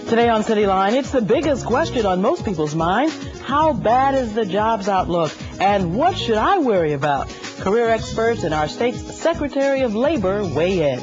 Today on Cityline, it's the biggest question on most people's minds. How bad is the jobs outlook? And what should I worry about? Career experts and our state's Secretary of Labor weigh in.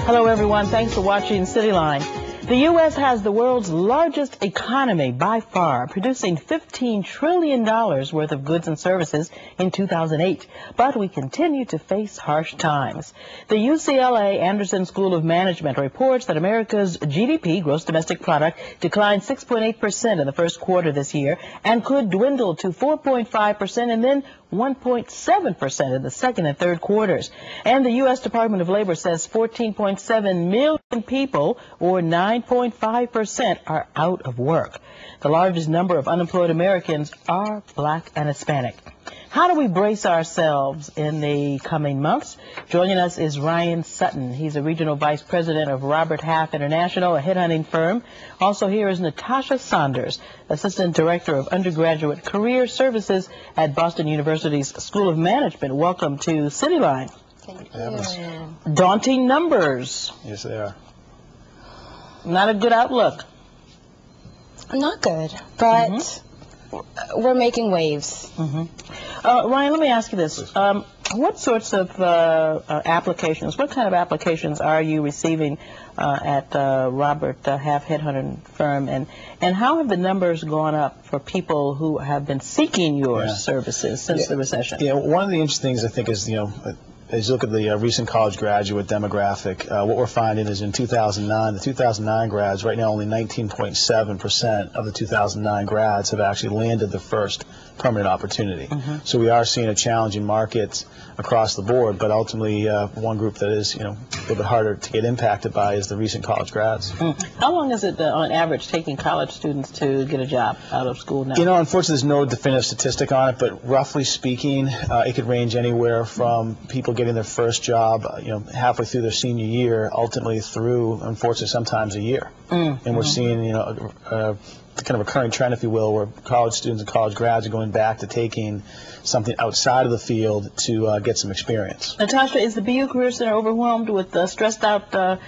Hello, everyone. Thanks for watching Cityline. The U.S. has the world's largest economy by far, producing $15 trillion worth of goods and services in 2008. But we continue to face harsh times. The UCLA Anderson School of Management reports that America's GDP, gross domestic product, declined 6.8% in the first quarter this year and could dwindle to 4.5% and then 1.7% in the second and third quarters. And the U.S. Department of Labor says 14.7 million people, or 9.5%, are out of work. The largest number of unemployed Americans are Black and Hispanic. How do we brace ourselves in the coming months? Joining us is Ryan Sutton. He's a regional vice president of Robert Half International, a headhunting firm. Also here is Natasha Saunders, assistant director of undergraduate career services at Boston University's School of Management. Welcome to Cityline. Thank you. Daunting numbers. Yes, they are. Not a good outlook. Not good, but we're making waves. Ryan, let me ask you this. What sorts of applications, what kind of applications are you receiving at Robert Half Headhunting Firm, and how have the numbers gone up for people who have been seeking your services since the recession? Yeah, one of the interesting things I think is, as you look at the recent college graduate demographic, what we're finding is in 2009, the 2009 grads, right now only 19.7% of the 2009 grads have actually landed the first permanent opportunity. So we are seeing a challenging market across the board, but ultimately one group that is a little bit harder to get impacted by is the recent college grads. How long is it on average taking college students to get a job out of school now? Unfortunately there's no definitive statistic on it, but roughly speaking it could range anywhere from people getting their first job halfway through their senior year, ultimately through, unfortunately, sometimes a year. And we're seeing kind of a current trend, if you will, where college students and college grads are going back to taking something outside of the field to get some experience. Natasha, is the BU Career Center overwhelmed with stressed out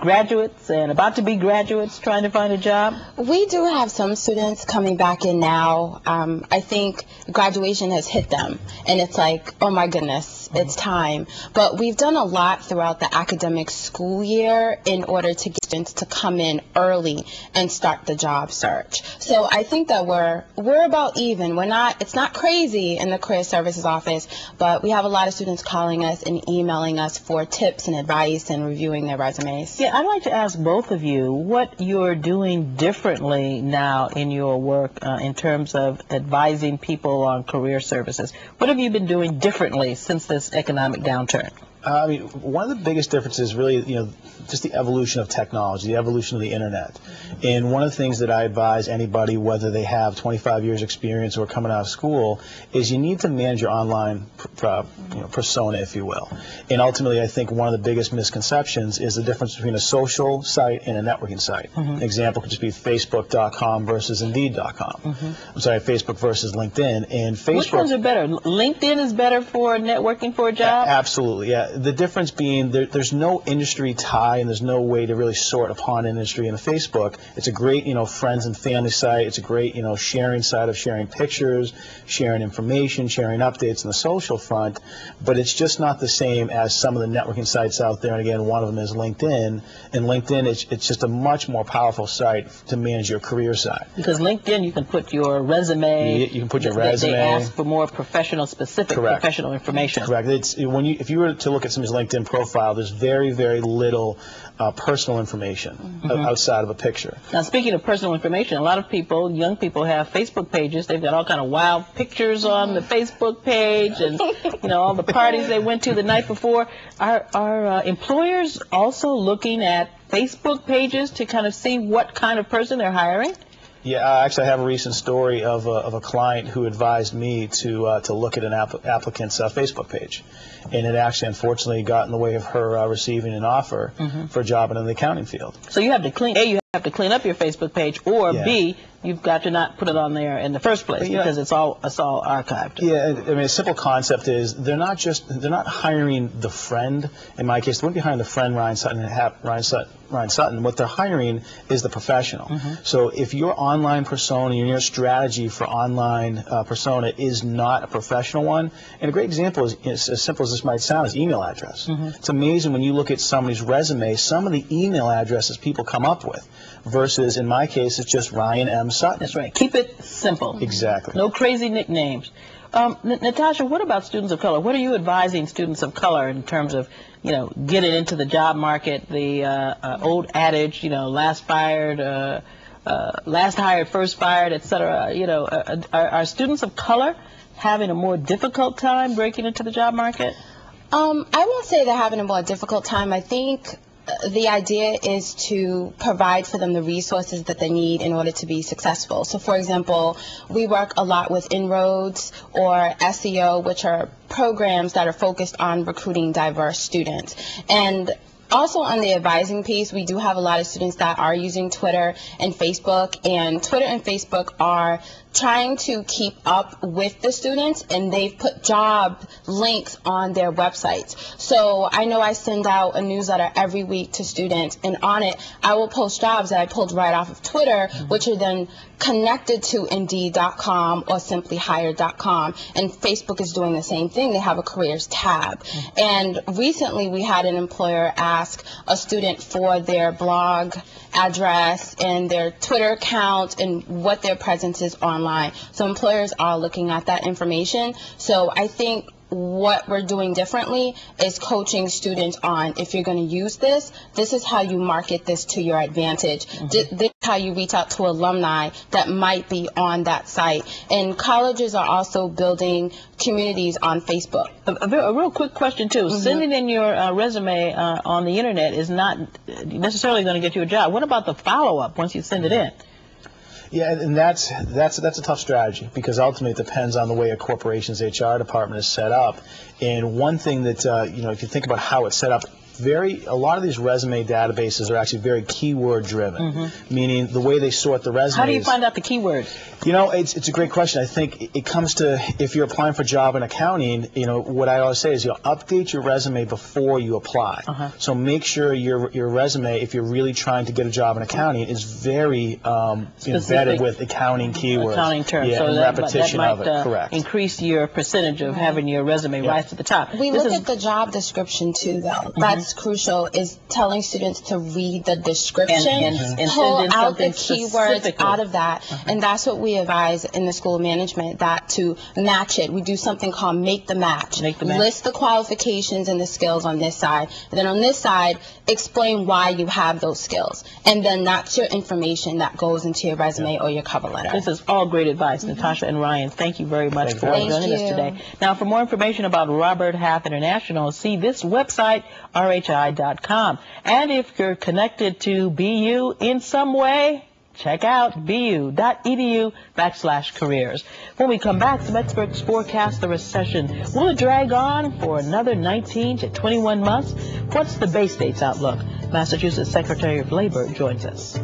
graduates and about to be graduates trying to find a job? We do have some students coming back in now. I think graduation has hit them, and it's like, oh my goodness, it's time. But we've done a lot throughout the academic school year in order to get students to come in early and start the job search. So I think that we're about even. It's not crazy in the career services office, but we have a lot of students calling us and emailing us for tips and advice and reviewing their resumes. Yeah, I'd like to ask both of you what you're doing differently now in your work in terms of advising people on career services. What have you been doing differently since this economic downturn? One of the biggest differences really, just the evolution of technology, the evolution of the internet. And one of the things that I advise anybody, whether they have 25 years experience or coming out of school, is you need to manage your online persona, if you will. And ultimately, I think one of the biggest misconceptions is the difference between a social site and a networking site. An example could just be Facebook.com versus Indeed.com. I'm sorry, Facebook versus LinkedIn. And Facebook. Which ones are better? LinkedIn is better for networking for a job? Absolutely, yeah. The difference being there's no industry tie and there's no way to really sort upon industry in a Facebook. It's a great, friends and family site. It's a great, sharing site of sharing pictures, sharing information, sharing updates on the social front. But it's just not the same as some of the networking sites out there. And again, one of them is LinkedIn. And LinkedIn, it's just a much more powerful site to manage your career side. Because LinkedIn, you can put your resume. You can put your resume. They ask for more professional, specific professional information. Correct. If you were to look at somebody's LinkedIn profile, there's very, very little personal information outside of a picture. Now, speaking of personal information, a lot of people, young people, have Facebook pages. They've got all kind of wild pictures on the Facebook page, and all the parties they went to the night before. Are employers also looking at Facebook pages to kind of see what kind of person they're hiring? Yeah, actually, I have a recent story of a client who advised me to look at an applicant's Facebook page, and it actually, unfortunately, got in the way of her receiving an offer for a job in the accounting field. So you have to you have to clean up your Facebook page, or B, you've got to not put it on there in the first place because it's all archived. Yeah, I mean, a simple concept is they're not hiring the friend. In my case, they wouldn't be hiring the friend Ryan Sutton. What they're hiring is the professional. So if your online persona, your strategy for online persona is not a professional one, and a great example is as simple as this might sound, is email address. It's amazing when you look at somebody's resume, some of the email addresses people come up with, versus in my case, it's just Ryan M. Sutton. That's right. Keep it simple. Exactly. No crazy nicknames. Natasha, what about students of color? What are you advising students of color in terms of, getting into the job market? The old adage, last hired, first fired, etc. Are students of color having a more difficult time breaking into the job market? I won't say they're having a more difficult time. I think the idea is to provide for them the resources that they need in order to be successful. So, for example, we work a lot with Inroads or SEO, which are programs that are focused on recruiting diverse students. And also on the advising piece, we do have a lot of students that are using Twitter and Facebook, and Twitter and Facebook are trying to keep up with the students, and they've put job links on their websites. So I know I send out a newsletter every week to students, and on it I will post jobs that I pulled right off of Twitter, which are then connected to Indeed.com or SimplyHired.com, and Facebook is doing the same thing. They have a careers tab. And recently we had an employer ask a student for their blog address and their Twitter account and what their presence is online. So employers are looking at that information. So I think what we're doing differently is coaching students on, if you're going to use this is how you market this to your advantage. This is how you reach out to alumni that might be on that site. And colleges are also building communities on Facebook. A real quick question, too. Sending in your resume on the Internet is not necessarily going to get you a job. What about the follow-up once you send it in? Yeah, and that's a tough strategy, because ultimately it depends on the way a corporation's HR department is set up. And one thing that if you think about how it's set up, a lot of these resume databases are actually very keyword driven, meaning the way they sort the resumes. How do you find out the keywords? It's a great question. I think it comes to, if you're applying for a job in accounting, what I always say is update your resume before you apply. So make sure your resume, if you're really trying to get a job in accounting, is very vetted with accounting keywords. Accounting terms. Yeah, so and repetition that of it, correct. Increase your percentage of having your resume right to the top. We look at the job description too, though. That's crucial, is telling students to read the description and pull out the keywords out of that. And that's what we advise in the School of Management, that to match it. We do something called make the match. List the qualifications and the skills on this side. And then on this side, explain why you have those skills. And then that's your information that goes into your resume or your cover letter. This is all great advice. Natasha and Ryan, thank you very much for joining us today. Now, for more information about Robert Half International, see this website, RHI.com. And if you're connected to BU in some way, check out bu.edu/careers. When we come back, some experts forecast the recession. Will it drag on for another 19 to 21 months? What's the Bay State's outlook? Massachusetts Secretary of Labor joins us.